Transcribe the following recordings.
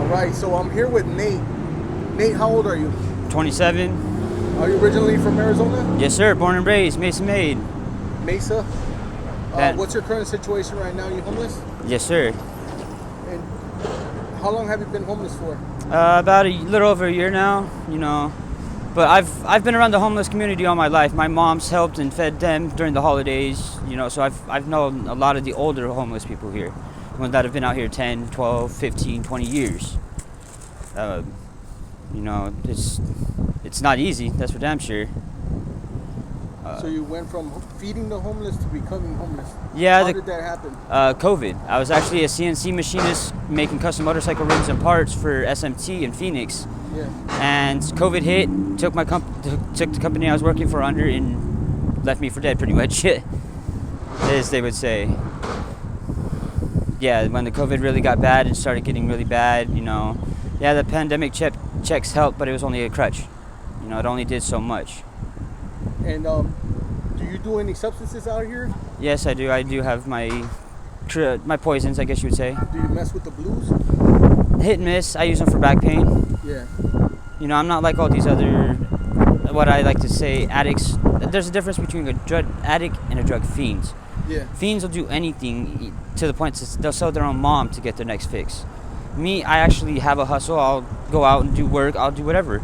Right, so I'm here with Nate. Nate, how old are you? 27. Are you originally from Arizona? Yes, sir. Born and raised. Mesa-Made. Mesa? That- What's your current situation right now? You homeless? Yes, sir. And how long have you been homeless for? About a little over a year now, But I've been around the homeless community all my life. My mom's helped and fed them during the holidays, so I've known a lot of the older homeless people here. The ones that have been out here 10, 12, 15, 20 years. It's not easy, that's for damn sure. So you went from feeding the homeless to becoming homeless. Yeah. How did that happen? COVID. I was actually a CNC machinist making custom motorcycle rims and parts for SMT in Phoenix. Yeah. And COVID hit, took the company I was working for under and left me for dead, pretty much, as they would say. Yeah, when the COVID really got bad and started getting really bad, the pandemic checks helped, but it was only a crutch. It only did so much. And do you do any substances out here? Yes, I do. I do have my poisons, I guess you would say. Do you mess with the blues? Hit and miss. I use them for back pain. Yeah. I'm not like all these other, what I like to say, addicts. There's a difference between a drug addict and a drug fiend. Yeah. Fiends will do anything to the point they'll sell their own mom to get their next fix. Me, I actually have a hustle. I'll go out and do work. I'll do whatever.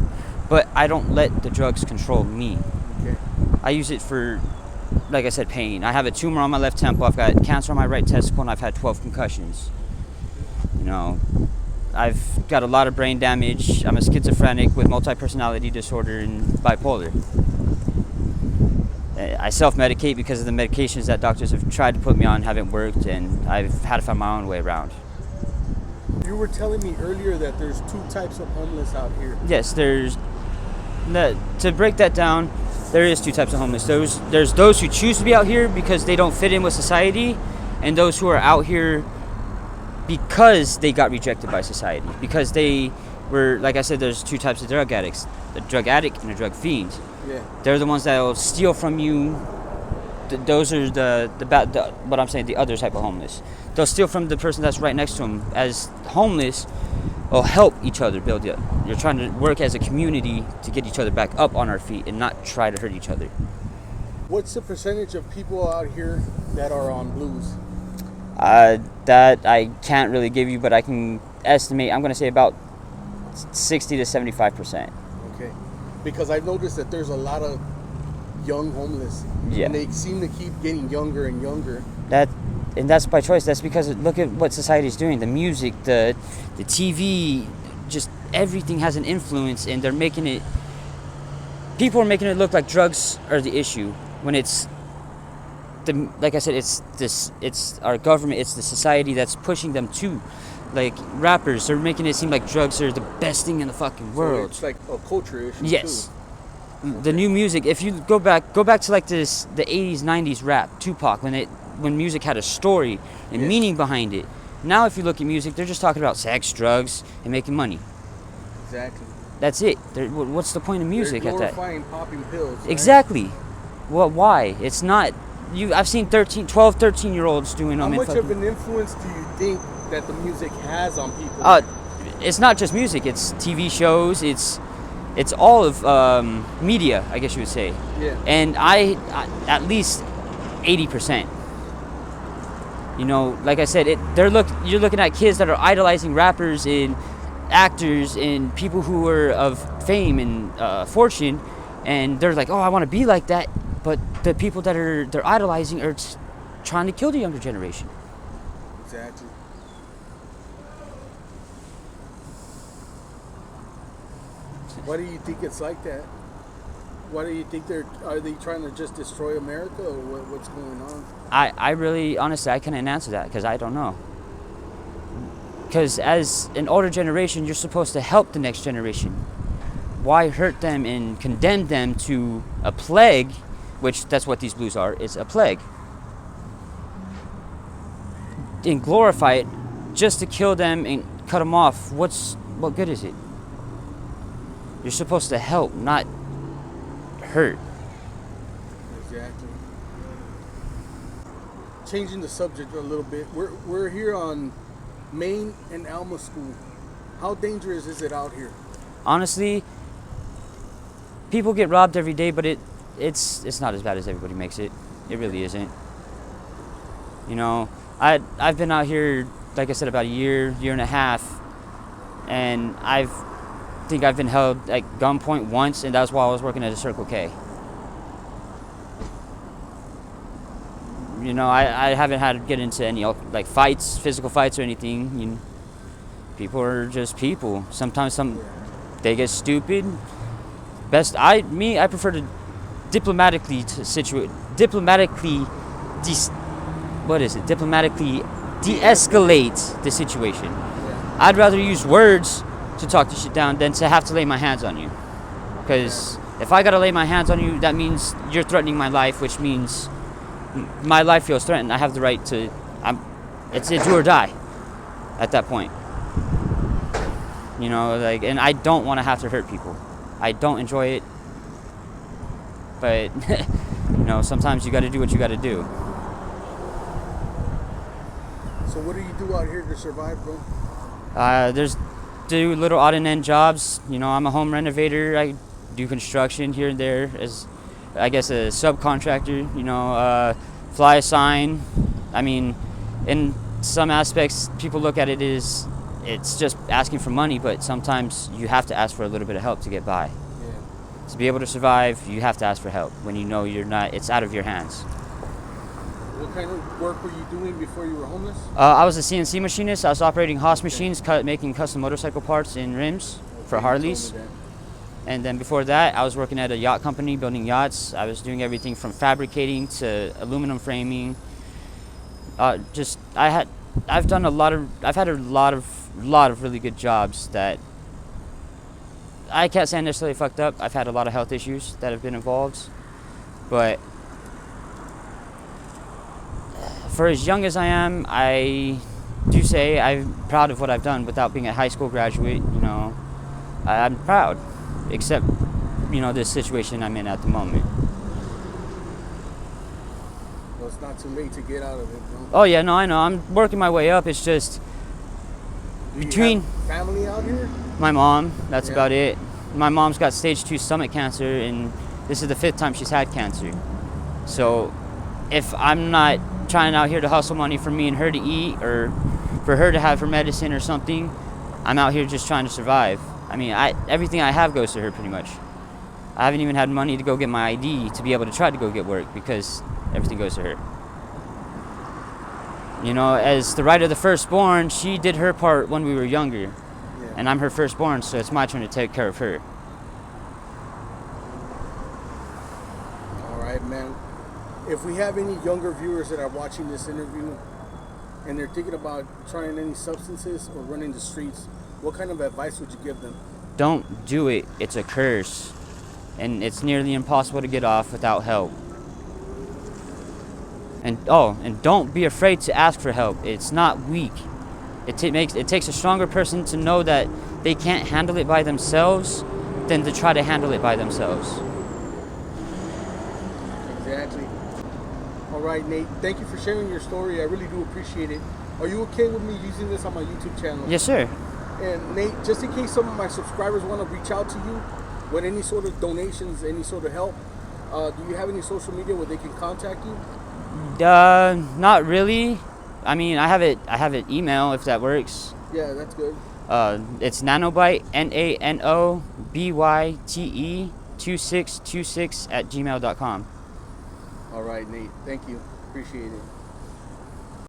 But I don't let the drugs control me. Okay. I use it for, like I said, pain. I have a tumor on my left temple. I've got cancer on my right testicle, and I've had 12 concussions. I've got a lot of brain damage. I'm a schizophrenic with multi-personality disorder and bipolar. I self-medicate because of the medications that doctors have tried to put me on haven't worked, and I've had to find my own way around. You were telling me earlier that there's two types of homeless out here. Yes, to break that down, there is two types of homeless. There's those who choose to be out here because they don't fit in with society, and those who are out here because they got rejected by society. Because they were, like I said, there's two types of drug addicts: a drug addict and a drug fiend. Yeah. They're the ones that will steal from you. Those are what I'm saying, the other type of homeless. They'll steal from the person that's right next to them. As homeless, will help each other build up. You're trying to work as a community to get each other back up on our feet and not try to hurt each other. What's the percentage of people out here that are on blues? That I can't really give you, but I can estimate. I'm going to say about 60 to 75%. Okay. Because I've noticed that there's a lot of young homeless. Yeah. And they seem to keep getting younger and younger. And that's by choice. That's because look at what society is doing. The music, the TV, just everything has an influence, and people are making it look like drugs are the issue when it's like I said, it's our government, it's the society that's pushing them to. Like rappers, they're making it seem like drugs are the best thing in the fucking world. So it's like a culture issue. Yes. Too. The new music, if you go back to like the 80s, 90s rap, Tupac, when music had a story and meaning behind it. Now if you look at music, they're just talking about sex, drugs, and making money. Exactly. That's it. What's the point of music they're at that? glorifying popping pills. Right? Exactly. Well, why? It's not. I've seen 12, 13-year-olds doing them. How much of an influence do you think that the music has on people? It's not just music. It's TV shows. It's all of media, I guess you would say. Yeah. And I at least 80%. Like I said, you're looking at kids that are idolizing rappers and actors and people who are of fame and fortune, and they're like, oh, I want to be like that. But the people that they're idolizing are trying to kill the younger generation. Exactly. Why do you think it's like that? Why do you think are they trying to just destroy America, or what's going on? I really, honestly, I couldn't answer that because I don't know. Because as an older generation, you're supposed to help the next generation. Why hurt them and condemn them to a plague, which that's what these blues are, it's a plague. And glorify it just to kill them and cut them off. What good is it? You're supposed to help, not hurt. Exactly. Changing the subject a little bit, we're here on Main and Alma School. How dangerous is it out here? Honestly, people get robbed every day, but it's not as bad as everybody makes it. It really isn't. You know, I've been out here, like I said, about a year and a half, and I think I've been held at gunpoint once, and that was while I was working at a Circle K. You know, I haven't had to get into any like fights, physical fights or anything. You know, people are just people. Sometimes they get stupid. I prefer to diplomatically de-escalate the situation. Yeah. I'd rather use words to talk the shit down than to have to lay my hands on you. Because if I gotta lay my hands on you, that means you're threatening my life, which means my life feels threatened. I have the right to. It's do or die at that point. You know, like, and I don't want to have to hurt people. I don't enjoy it. But, you know, sometimes you got to do what you got to do. So what do you do out here to survive, bro? Do little odd and end jobs. You know, I'm a home renovator. I do construction here and there as, I guess, a subcontractor. You know, fly a sign. I mean, in some aspects, people look at it as it's just asking for money, but sometimes you have to ask for a little bit of help to get by. Yeah. To be able to survive, you have to ask for help when you know it's out of your hands. What kind of work were you doing before you were homeless? I was a CNC machinist. I was operating Haas machines, making custom motorcycle parts and rims for Harleys. And then before that, I was working at a yacht company building yachts. I was doing everything from fabricating to aluminum framing. I've had a lot of really good jobs that I can't say I necessarily fucked up. I've had a lot of health issues that have been involved, but for as young as I am, I do say I'm proud of what I've done without being a high school graduate. You know, I'm proud, except, you know, this situation I'm in at the moment. Well, it's not too late to get out of it, bro. Oh yeah, no, I know. I'm working my way up. It's just between have family out here? my mom, that's Yeah. about it. My mom's got stage 2 stomach cancer, and this is the 5th time she's had cancer. So if I'm not trying out here to hustle money for me and her to eat, or for her to have her medicine or something, I'm out here just trying to survive. I mean, everything I have goes to her pretty much. I haven't even had money to go get my ID to be able to try to go get work because everything goes to her. You know, as the right of the firstborn, she did her part when we were younger. Yeah. And I'm her firstborn, so it's my turn to take care of her. All right, man. If we have any younger viewers that are watching this interview and they're thinking about trying any substances or running the streets, what kind of advice would you give them? Don't do it. It's a curse. And it's nearly impossible to get off without help. And don't be afraid to ask for help. It's not weak. It takes a stronger person to know that they can't handle it by themselves than to try to handle it by themselves. Exactly. All right, Nate. Thank you for sharing your story. I really do appreciate it. Are you okay with me using this on my YouTube channel? Yes, sir. And Nate, just in case some of my subscribers want to reach out to you with any sort of donations, any sort of help, do you have any social media where they can contact you? Not really. I mean, I have an email if that works. Yeah, that's good. It's nanobyte NANOBYTE 2626 @gmail.com. All right, Nate. Thank you. Appreciate it.